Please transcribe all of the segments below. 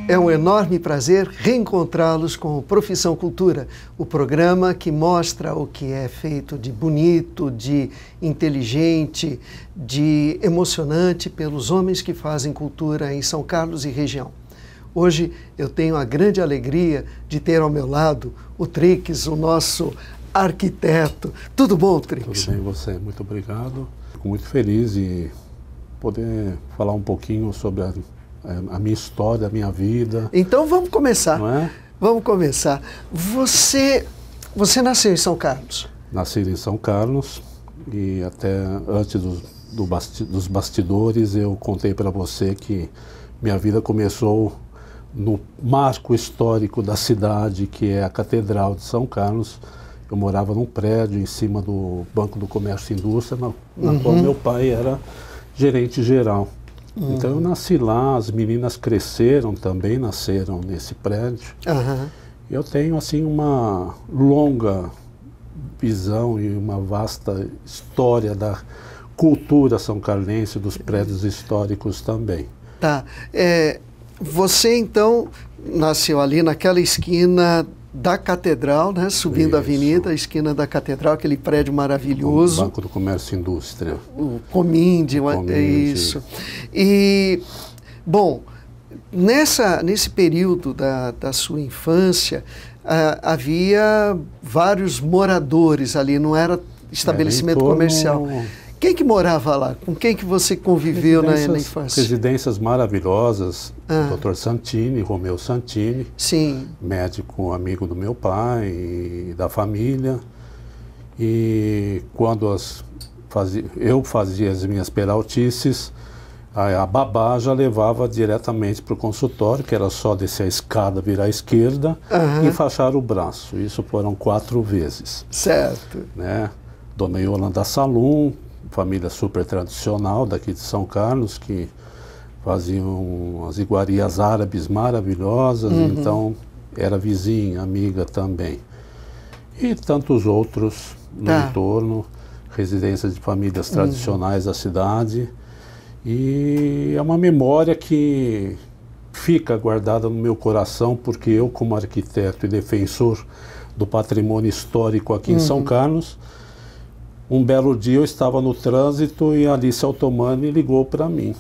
É um enorme prazer reencontrá-los com o Profissão Cultura, o programa que mostra o que é feito de bonito, de inteligente, de emocionante pelos homens que fazem cultura em São Carlos e região. Hoje eu tenho a grande alegria de ter ao meu lado o Trix, o nosso arquiteto. Tudo bom, Trix? Tudo bem, você? Muito obrigado. Fico muito feliz de poder falar um pouquinho sobre a minha história, a minha vida. Então vamos começar. Não é? Vamos começar. Você nasceu em São Carlos? Nasci em São Carlos e até antes dos bastidores eu contei para você que minha vida começou no marco histórico da cidade, que é a Catedral de São Carlos. Eu morava num prédio em cima do Banco do Comércio e Indústria, na qual meu pai era gerente geral. Então eu nasci lá, as meninas cresceram também, nasceram nesse prédio. Eu tenho assim uma longa visão e uma vasta história da cultura são-carlense, dos prédios históricos também. Tá. Você então nasceu ali naquela esquina da Catedral, né? Subindo a avenida, a esquina da Catedral, aquele prédio maravilhoso. O Banco do Comércio e Indústria. O Cominde, é isso. E, bom, nesse período da sua infância, havia vários moradores ali, não era estabelecimento comercial. Quem que morava lá? Com quem que você conviveu na infância? Residências maravilhosas, Dr. Santini, Romeu Santini, sim, médico amigo do meu pai e da família. E quando eu fazia as minhas peraltices, a babá já levava diretamente para o consultório, que era só descer a escada, virar à esquerda e enfaixar o braço. Isso foram 4 vezes. Certo. Né? Dona Yolanda Salum, família super tradicional daqui de São Carlos, que faziam as iguarias árabes maravilhosas, então era vizinha, amiga também. E tantos outros no entorno, residências de famílias tradicionais da cidade. E é uma memória que fica guardada no meu coração, porque eu, como arquiteto e defensor do patrimônio histórico aqui em São Carlos, um belo dia eu estava no trânsito e a Alice Altomani ligou para mim.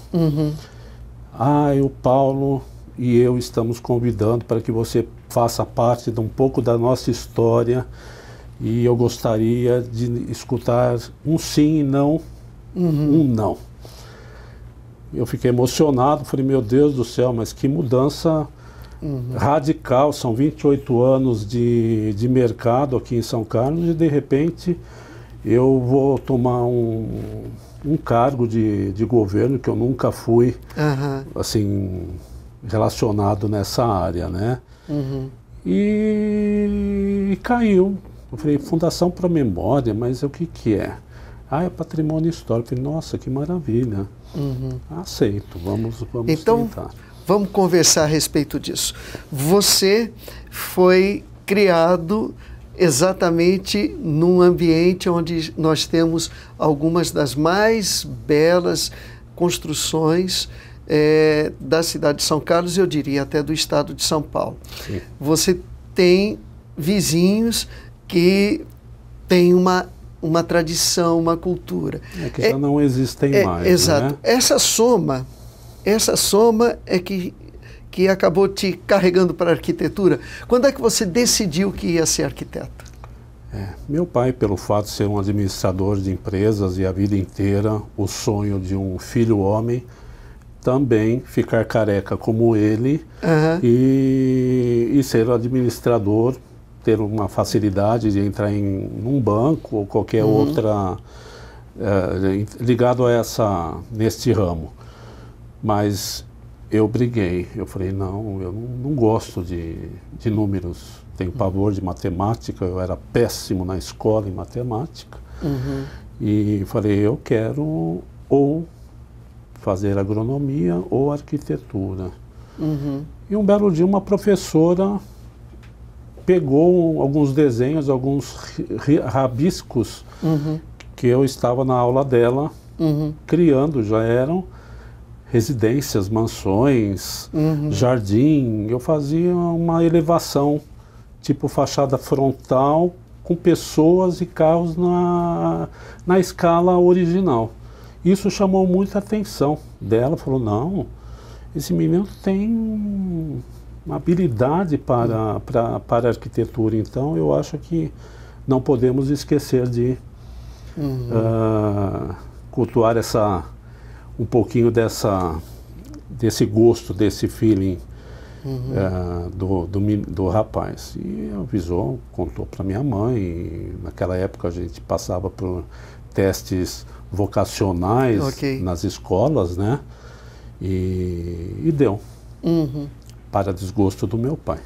O Paulo e eu estamos convidando para que você faça parte de um pouco da nossa história e eu gostaria de escutar um sim e não, um não. Eu fiquei emocionado, falei, meu Deus do céu, mas que mudança radical, são 28 anos de mercado aqui em São Carlos e de repente eu vou tomar um cargo de governo que eu nunca fui assim, relacionado nessa área, né? E caiu. Eu falei, Fundação para a Memória, mas o que é? É patrimônio histórico. Eu falei, nossa, que maravilha. Aceito, vamos então, tentar. Vamos conversar a respeito disso. Você foi criado exatamente num ambiente onde nós temos algumas das mais belas construções da cidade de São Carlos, eu diria até do estado de São Paulo. Sim. Você tem vizinhos que têm uma tradição, uma cultura. Que já não existem mais. Exato. Né? Essa soma é que acabou te carregando para a arquitetura. Quando é que você decidiu que ia ser arquiteto? Meu pai, pelo fato de ser um administrador de empresas e a vida inteira o sonho de um filho homem, também ficar careca como ele e ser administrador, ter uma facilidade de entrar num banco ou qualquer outra ligado a neste ramo. Mas eu briguei, eu falei, não, eu não gosto de números, tenho pavor de matemática, eu era péssimo na escola em matemática. E falei, eu quero ou fazer agronomia ou arquitetura. E um belo dia uma professora pegou alguns desenhos, alguns rabiscos que eu estava na aula dela criando, já eram, residências, mansões, jardim. Eu fazia uma elevação, tipo fachada frontal, com pessoas e carros na escala original. Isso chamou muita atenção dela. Falou, não, esse menino tem uma habilidade para a arquitetura. Então, eu acho que não podemos esquecer de cultuar um pouquinho desse gosto, desse feeling do rapaz. E avisou, contou para minha mãe. E naquela época a gente passava por testes vocacionais nas escolas, né? E deu, para desgosto do meu pai.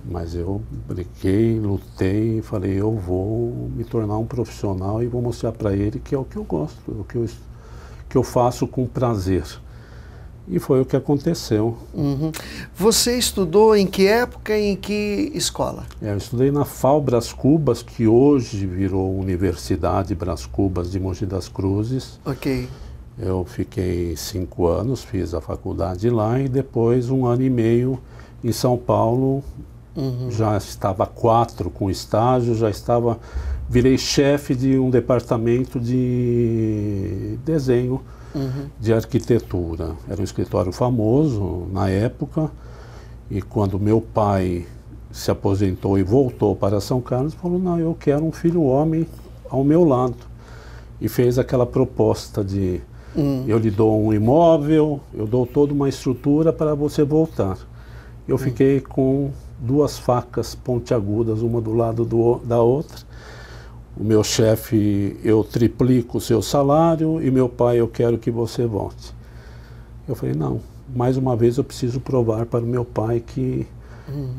Mas eu briguei, lutei, falei, eu vou me tornar um profissional e vou mostrar para ele que é o que eu gosto, o que eu faço com prazer. E foi o que aconteceu. Você estudou em que época e em que escola? Eu estudei na FAU Brás Cubas, que hoje virou Universidade Brás Cubas de Mogi das Cruzes. Eu fiquei 5 anos, fiz a faculdade lá e depois 1 ano e meio em São Paulo. Já estava 4 com estágio, virei chefe de um departamento de desenho, de arquitetura. Era um escritório famoso na época, e quando meu pai se aposentou e voltou para São Carlos, falou, não, eu quero um filho homem ao meu lado. E fez aquela proposta de, eu lhe dou um imóvel, eu dou toda uma estrutura para você voltar. Eu fiquei com 2 facas pontiagudas, uma do lado da outra. O meu chefe, eu triplico o seu salário, e meu pai, eu quero que você volte. Eu falei, não, mais uma vez eu preciso provar para o meu pai que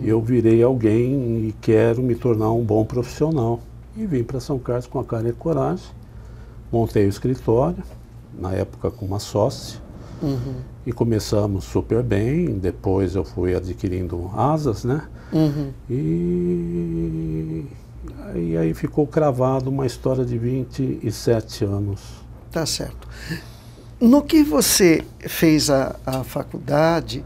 eu virei alguém e quero me tornar um bom profissional. E vim para São Carlos com a cara e a coragem, montei o escritório, na época com uma sócia, e começamos super bem. Depois eu fui adquirindo asas, né? E aí ficou cravado uma história de 27 anos. Tá certo. No que você fez a faculdade,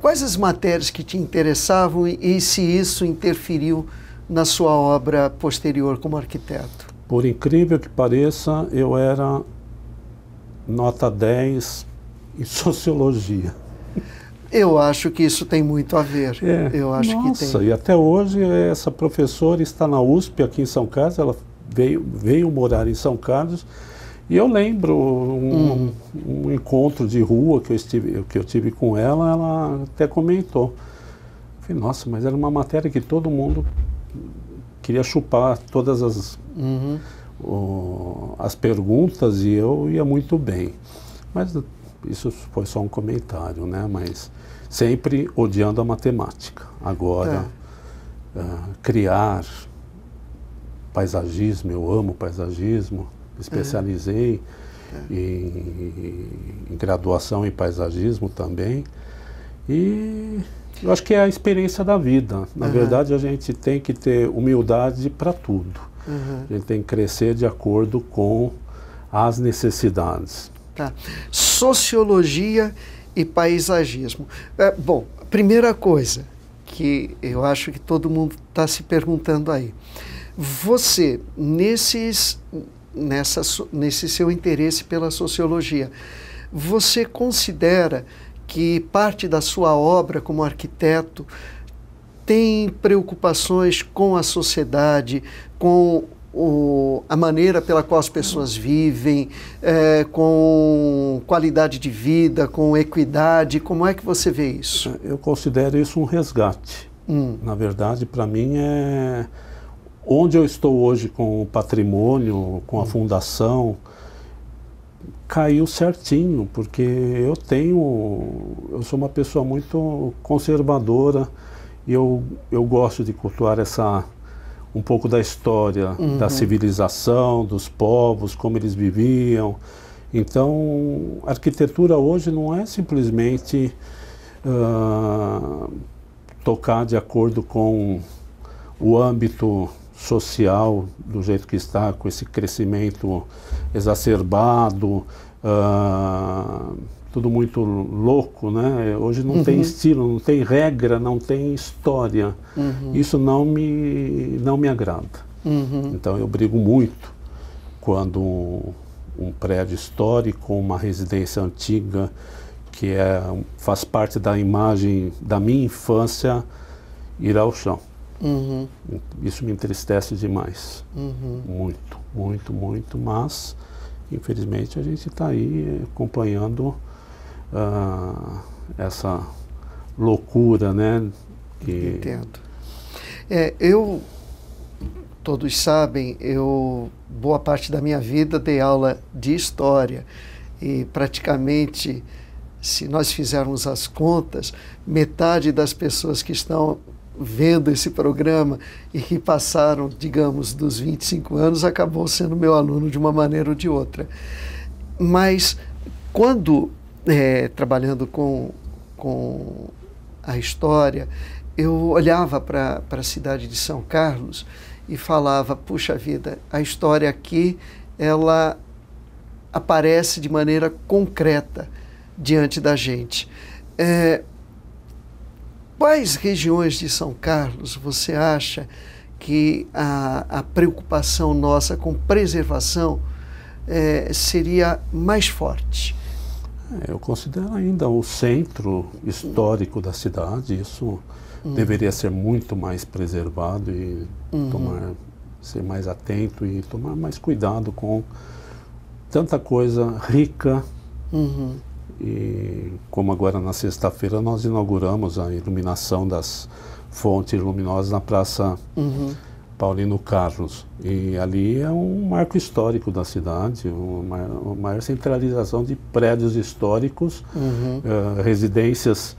quais as matérias que te interessavam e se isso interferiu na sua obra posterior como arquiteto? Por incrível que pareça, eu era nota 10 em sociologia. Eu acho que isso tem muito a ver. Eu acho que tem. E até hoje essa professora está na USP aqui em São Carlos. Ela veio morar em São Carlos. E eu lembro um encontro de rua que eu tive com ela. Ela até comentou. Eu falei, nossa, mas era uma matéria que todo mundo queria chupar todas as perguntas, e eu ia muito bem. Mas isso foi só um comentário, né? Mas sempre odiando a matemática. Agora, criar paisagismo, eu amo paisagismo, me especializei em graduação em paisagismo também. E eu acho que é a experiência da vida. Na verdade, a gente tem que ter humildade para tudo. A gente tem que crescer de acordo com as necessidades. Sociologia e paisagismo. Bom, primeira coisa que eu acho que todo mundo está se perguntando aí. Você, nesse seu interesse pela sociologia, você considera que parte da sua obra como arquiteto tem preocupações com a sociedade, com a maneira pela qual as pessoas vivem, com qualidade de vida, com equidade? Como é que você vê isso? Eu considero isso um resgate. Na verdade, para mim, onde eu estou hoje com o patrimônio, com a fundação, caiu certinho, porque eu sou uma pessoa muito conservadora, e eu gosto de cultuar um pouco da história, da civilização, dos povos, como eles viviam. Então, a arquitetura hoje não é simplesmente tocar de acordo com o âmbito social do jeito que está, com esse crescimento exacerbado, tudo muito louco, né? Hoje não tem estilo, não tem regra, não tem história. Isso não me agrada. Então eu brigo muito quando um prédio histórico, uma residência antiga, que faz parte da imagem da minha infância, ir ao chão. Isso me entristece demais. Muito, muito, muito, mas infelizmente a gente está aí acompanhando essa loucura, né? Entendo. Todos sabem, boa parte da minha vida dei aula de história e praticamente, se nós fizermos as contas, metade das pessoas que estão vendo esse programa e que passaram, digamos, dos 25 anos, acabou sendo meu aluno de uma maneira ou de outra. Mas quando, trabalhando com a história, eu olhava para a cidade de São Carlos e falava, puxa vida, a história aqui, ela aparece de maneira concreta diante da gente. Quais regiões de São Carlos você acha que a preocupação nossa com preservação seria mais forte? Eu considero ainda o centro histórico da cidade, isso deveria ser muito mais preservado e ser mais atento e tomar mais cuidado com tanta coisa rica. E como agora na sexta-feira nós inauguramos a iluminação das fontes luminosas na Praça Paulino Carlos. E ali é um marco histórico da cidade, uma maior centralização de prédios históricos, residências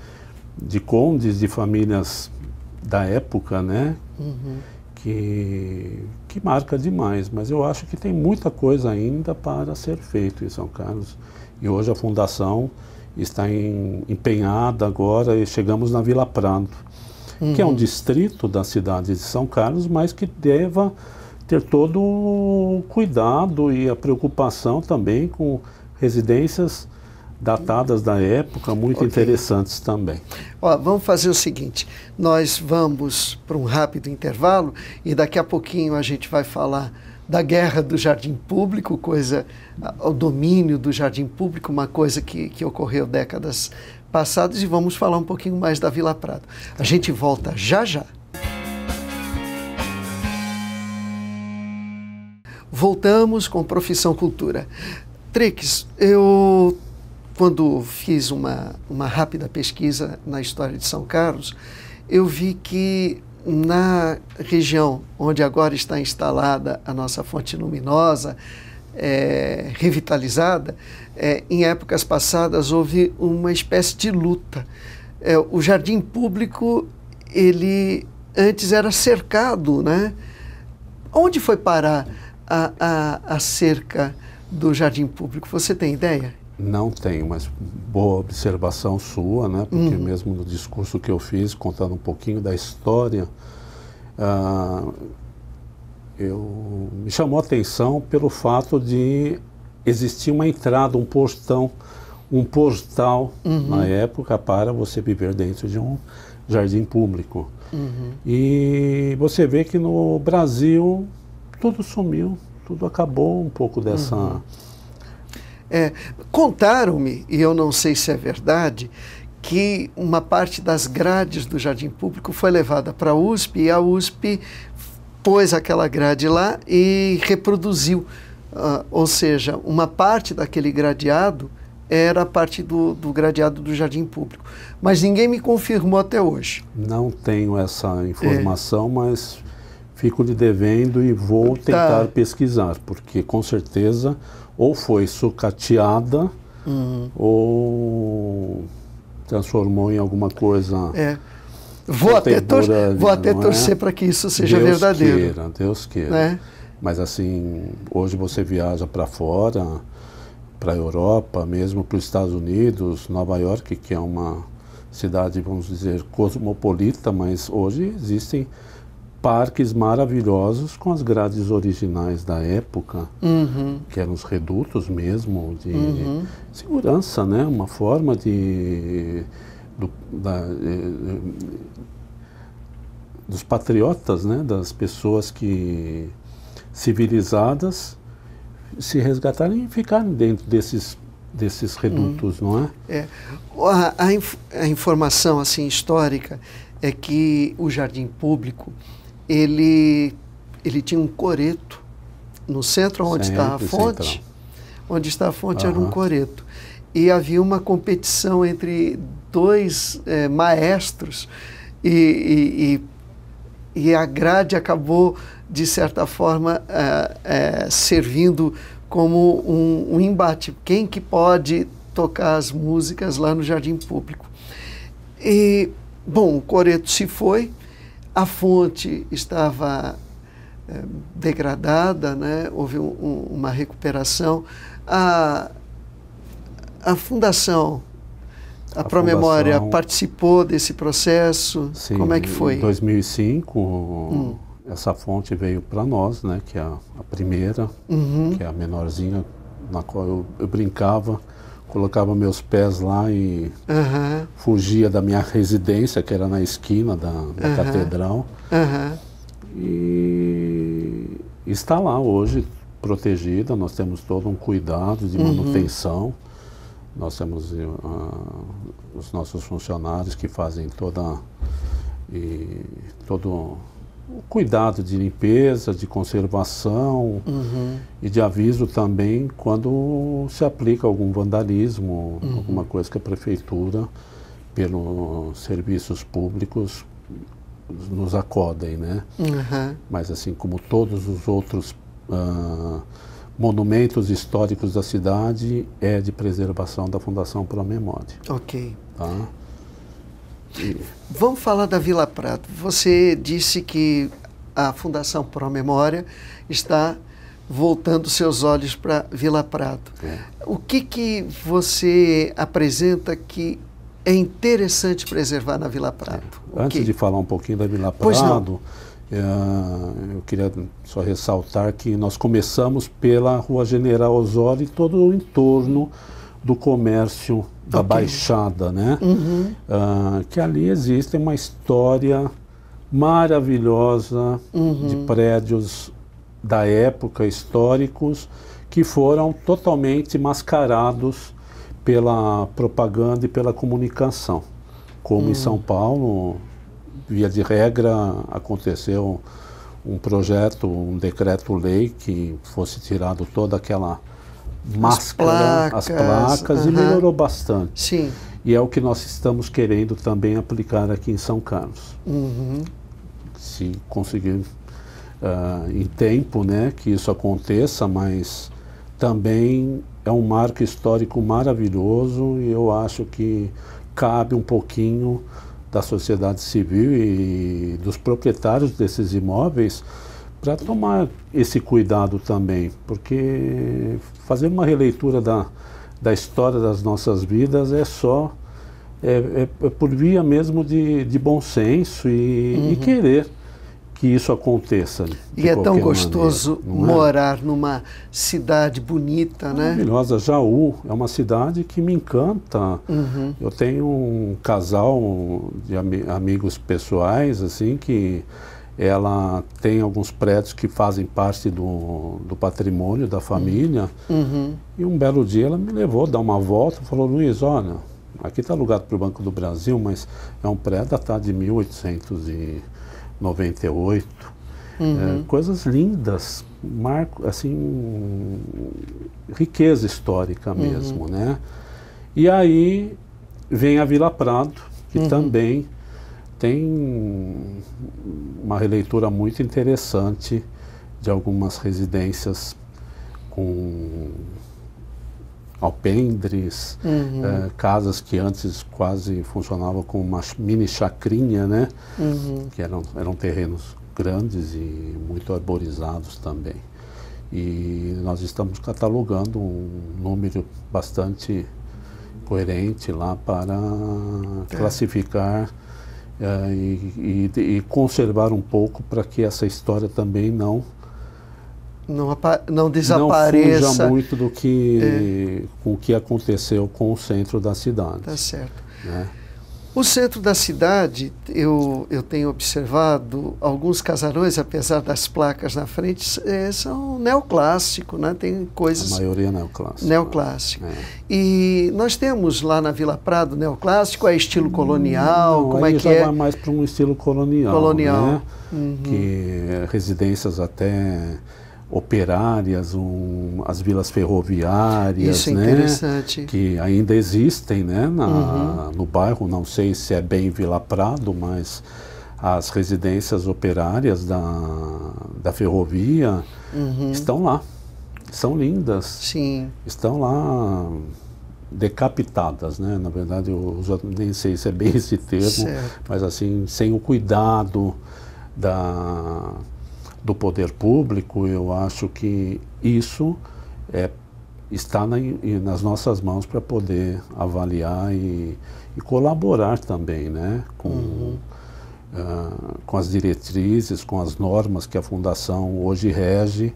de condes, de famílias da época, né? Que marca demais. Mas eu acho que tem muita coisa ainda para ser feito em São Carlos. E hoje a Fundação está empenhada agora, e chegamos na Vila Prado, que é um distrito da cidade de São Carlos, mas que deva ter todo o cuidado e a preocupação também com residências datadas da época, muito interessantes também. Vamos fazer o seguinte, nós vamos para um rápido intervalo e daqui a pouquinho a gente vai falar da guerra do jardim público, o domínio do jardim público, uma coisa que ocorreu décadas passadas, e vamos falar um pouquinho mais da Vila Prado. A gente volta já já. Voltamos com Profissão Cultura. Trix, eu, quando fiz uma rápida pesquisa na história de São Carlos, eu vi que na região onde agora está instalada a nossa fonte luminosa, revitalizada, em épocas passadas houve uma espécie de luta. O jardim público, ele antes era cercado, né? Onde foi parar a cerca do jardim público? Você tem ideia? Não tenho, mas boa observação sua, né? Porque mesmo no discurso que eu fiz, contando um pouquinho da história, me chamou a atenção pelo fato de existir uma entrada, um portal na época para você viver dentro de um jardim público. E você vê que no Brasil tudo sumiu, tudo acabou um pouco dessa... Contaram-me, e eu não sei se é verdade, que uma parte das grades do jardim público foi levada para a USP e a USP pôs aquela grade lá e reproduziu. Ou seja, uma parte daquele gradeado era a parte do gradeado do jardim público. Mas ninguém me confirmou até hoje. Não tenho essa informação, mas fico lhe devendo e vou tentar pesquisar, porque com certeza ou foi sucateada ou transformou em alguma coisa. Vou até torcer para que isso seja verdadeiro. Deus queira. Mas assim, hoje você viaja para fora, para a Europa, mesmo para os Estados Unidos, Nova York, que é uma cidade, vamos dizer, cosmopolita, mas hoje existem parques maravilhosos com as grades originais da época, que eram os redutos mesmo, de segurança, né? Uma forma dos patriotas, né? Das pessoas civilizadas se resgatarem e ficarem dentro desses redutos, não é? A informação assim histórica é que o Jardim Público ele tinha um coreto no centro onde está a fonte. Central. Onde está a fonte era um coreto. E havia uma competição entre dois maestros e a grade acabou, de certa forma, servindo como um embate. Quem que pode tocar as músicas lá no Jardim Público? E, bom, o coreto se foi, a fonte estava degradada, né? Houve uma recuperação. A Fundação, a Promemória, participou desse processo? Sim, como é que foi? Em 2005, essa fonte veio para nós, né? Que é a primeira, que é a menorzinha, na qual eu brincava, colocava meus pés lá e fugia da minha residência, que era na esquina da catedral. E está lá hoje, protegida. Nós temos todo um cuidado de manutenção. Nós temos os nossos funcionários que fazem todo o cuidado de limpeza, de conservação e de aviso também quando se aplica algum vandalismo, alguma coisa que a prefeitura, pelos serviços públicos, nos acodem, né? Mas assim como todos os outros monumentos históricos da cidade, é de preservação da Fundação Promemória. Ok. Tá? Vamos falar da Vila Prado. Você disse que a Fundação Promemória está voltando seus olhos para Vila Prado. O que você apresenta que é interessante preservar na Vila Prado? Antes de falar um pouquinho da Vila Prado, eu queria só ressaltar que nós começamos pela Rua General Osório e todo o entorno do comércio da Baixada, né? Que ali existe uma história maravilhosa de prédios da época, históricos, que foram totalmente mascarados pela propaganda e pela comunicação. Como em São Paulo, via de regra, aconteceu um projeto, um decreto-lei que fosse tirado toda aquela máscara, as placas, e melhorou bastante. Sim. E é o que nós estamos querendo também aplicar aqui em São Carlos. Se conseguir em tempo, né, que isso aconteça, mas também é um marco histórico maravilhoso e eu acho que cabe um pouquinho da sociedade civil e dos proprietários desses imóveis para tomar esse cuidado também, porque fazer uma releitura da história das nossas vidas é só por via mesmo de bom senso e querer que isso aconteça. E é tão gostoso morar numa cidade bonita, né? Maravilhosa. Jaú é uma cidade que me encanta. Eu tenho um casal de amigos pessoais, assim, que ela tem alguns prédios que fazem parte do patrimônio da família. E um belo dia ela me levou a dar uma volta e falou: Luiz, olha, aqui está alugado para o Banco do Brasil, mas é um prédio datado de 1898. Coisas lindas, assim, riqueza histórica mesmo, né? E aí vem a Vila Prado, que também tem uma releitura muito interessante de algumas residências com alpendres, casas que antes quase funcionavam como uma mini chacrinha, né? Que eram terrenos grandes e muito arborizados também. E nós estamos catalogando um número bastante coerente lá para classificar e conservar um pouco para que essa história também não desapareça. Não fuja muito do que, com o que aconteceu com o centro da cidade. Tá certo. Né? O centro da cidade, eu tenho observado, alguns casarões, apesar das placas na frente, são neoclássico, né? Tem coisas... A maioria é neoclássico. Neoclássico. E nós temos lá na Vila Prado neoclássico, é estilo colonial, não, como aí é que já é? vai mais para um estilo colonial. Colonial. Né? Que residências até operárias, as vilas ferroviárias, Isso é né, interessante. que ainda existem, né, no bairro, não sei se é bem Vila Prado, mas as residências operárias da ferrovia estão lá, são lindas, Sim. estão lá decapitadas, né, na verdade eu nem sei se é bem esse termo, certo. mas assim, sem o cuidado do poder público, eu acho que isso está nas nossas mãos para poder avaliar e colaborar também, né, com as diretrizes, com as normas que a Fundação hoje rege,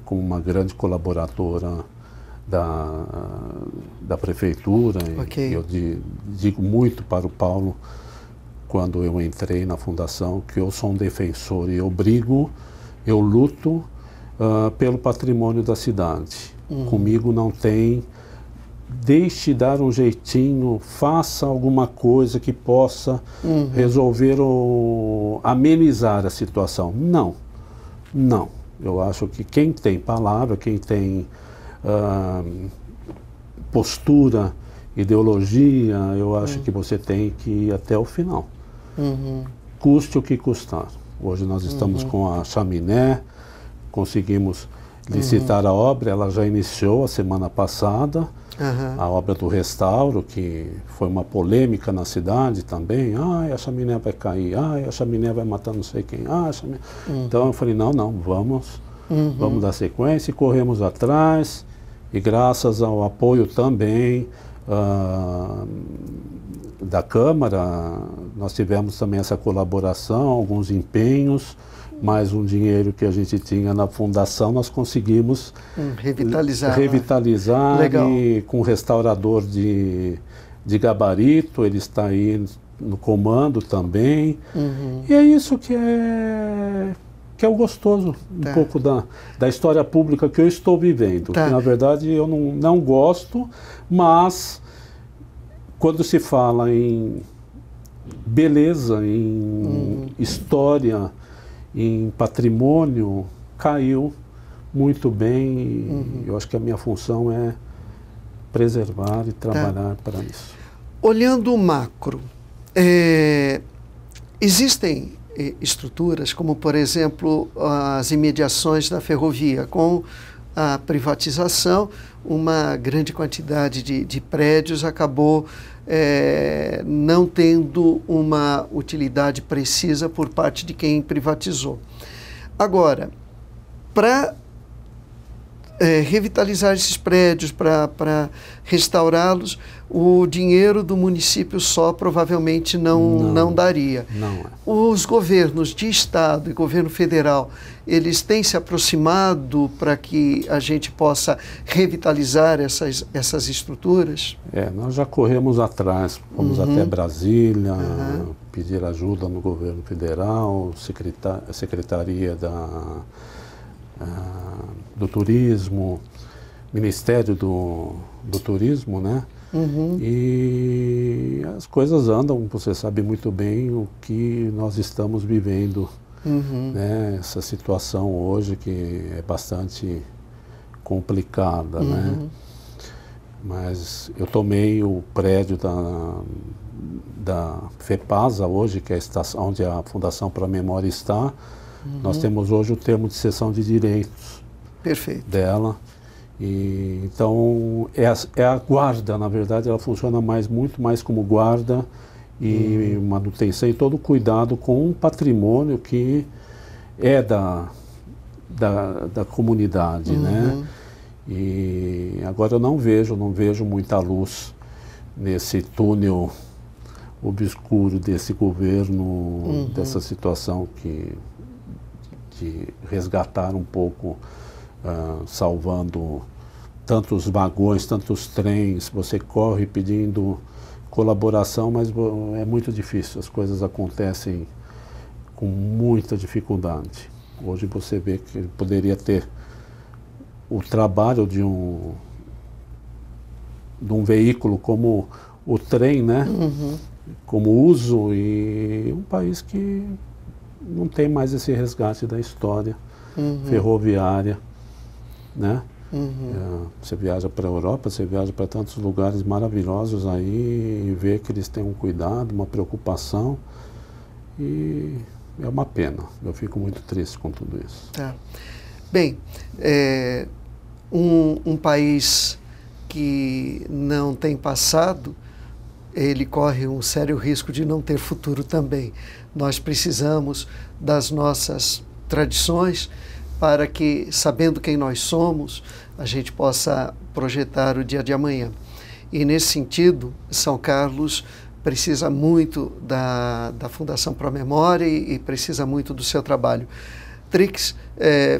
como uma grande colaboradora da Prefeitura. Okay. Eu digo muito para o Paulo, quando eu entrei na Fundação, que eu sou um defensor e eu luto pelo patrimônio da cidade. Comigo não tem, deixe dar um jeitinho, faça alguma coisa que possa resolver ou amenizar a situação. Não, não. Eu acho que quem tem palavra, quem tem postura, ideologia, eu acho que você tem que ir até o final. Custe o que custar. Hoje nós estamos com a chaminé, conseguimos licitar a obra, ela já iniciou a semana passada, a obra do restauro, que foi uma polêmica na cidade também. A chaminé vai cair, a chaminé vai matar não sei quem, Então eu falei, não, vamos dar sequência, e corremos atrás, e graças ao apoio também da Câmara, nós tivemos também essa colaboração, alguns empenhos, mais um dinheiro que a gente tinha na Fundação, nós conseguimos revitalizar e com um restaurador de gabarito, ele está aí no comando também, e é isso que é o gostoso, um pouco da história pública que eu estou vivendo, que na verdade eu não gosto, mas quando se fala em beleza, em história, em patrimônio, caiu muito bem, e eu acho que a minha função é preservar e trabalhar para isso. Olhando o macro, existem estruturas como, por exemplo, as imediações da ferrovia. Com a privatização, uma grande quantidade de prédios acabou não tendo uma utilidade precisa por parte de quem privatizou. Agora, para revitalizar esses prédios, para restaurá-los, o dinheiro do município só provavelmente não daria. Não. Os governos de estado e governo federal, eles têm se aproximado para que a gente possa revitalizar essas estruturas? Nós já corremos atrás, fomos até Brasília, pedir ajuda no governo federal, secretaria do Turismo, Ministério do Turismo, né? E as coisas andam, você sabe muito bem o que nós estamos vivendo, né? Essa situação hoje que é bastante complicada, né? Mas eu tomei o prédio da FEPASA hoje, que é a estação onde a Fundação para a Memória está. Nós temos hoje o termo de cessão de direitos dela. E, então, é a guarda, na verdade, ela funciona muito mais como guarda e manutenção e todo o cuidado com um patrimônio que é da comunidade, né? E agora eu não vejo muita luz nesse túnel obscuro desse governo, dessa situação de resgatar um pouco, salvando tantos vagões, tantos trens. Você corre pedindo colaboração, mas é muito difícil, as coisas acontecem com muita dificuldade. Hoje você vê que poderia ter o trabalho de um veículo como o trem, né? Como uso, e um país que não tem mais esse resgate da história ferroviária, né? Você viaja para a Europa, você viaja para tantos lugares maravilhosos aí e vê que eles têm um cuidado, uma preocupação, e é uma pena. Eu fico muito triste com tudo isso. Tá. Bem, um país que não tem passado, ele corre um sério risco de não ter futuro também. Nós precisamos das nossas tradições para que, sabendo quem nós somos, a gente possa projetar o dia de amanhã. E, nesse sentido, São Carlos precisa muito da Fundação Pro Memória e precisa muito do seu trabalho. Trix,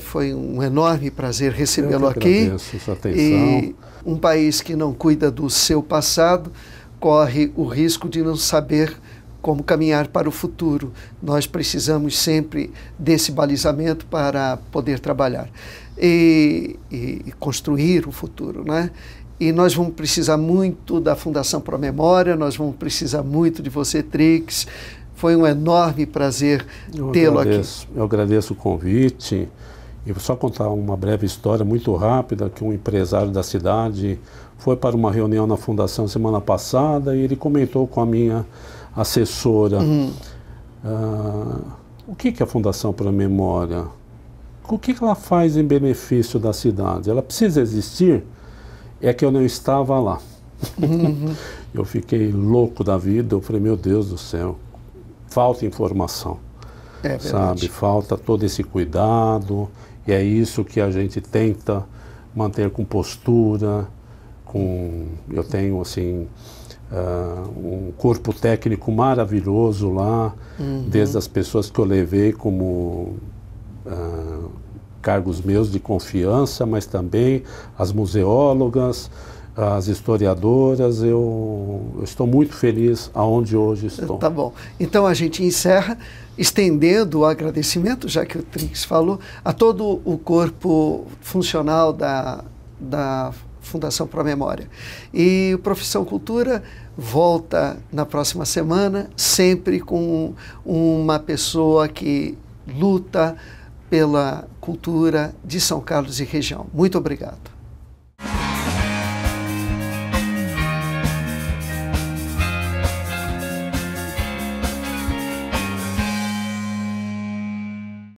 foi um enorme prazer recebê-lo aqui. Agradeço sua atenção. E um país que não cuida do seu passado corre o risco de não saber como caminhar para o futuro. Nós precisamos sempre desse balizamento para poder trabalhar e construir o futuro, né? E nós vamos precisar muito da Fundação Pro Memória, nós vamos precisar muito de você, Trix. Foi um enorme prazer tê-lo aqui. Eu agradeço o convite. E vou só contar uma breve história muito rápida, que um empresário da cidade foi para uma reunião na Fundação semana passada e ele comentou com a minha assessora o que é a Fundação Pro Memória, o que ela faz em benefício da cidade. Ela precisa existir? É que eu não estava lá. Eu fiquei louco da vida, eu falei, meu Deus do céu, falta informação, sabe? Falta todo esse cuidado, e é isso que a gente tenta manter com postura, eu tenho assim, um corpo técnico maravilhoso lá, desde as pessoas que eu levei como cargos meus de confiança, mas também as museólogas, as historiadoras. Eu estou muito feliz aonde hoje estou. Tá bom. Então a gente encerra estendendo o agradecimento, já que o Trix falou, a todo o corpo funcional da Fundação Pro Memória. E o Profissão Cultura volta na próxima semana, sempre com uma pessoa que luta pela cultura de São Carlos e região. Muito obrigado.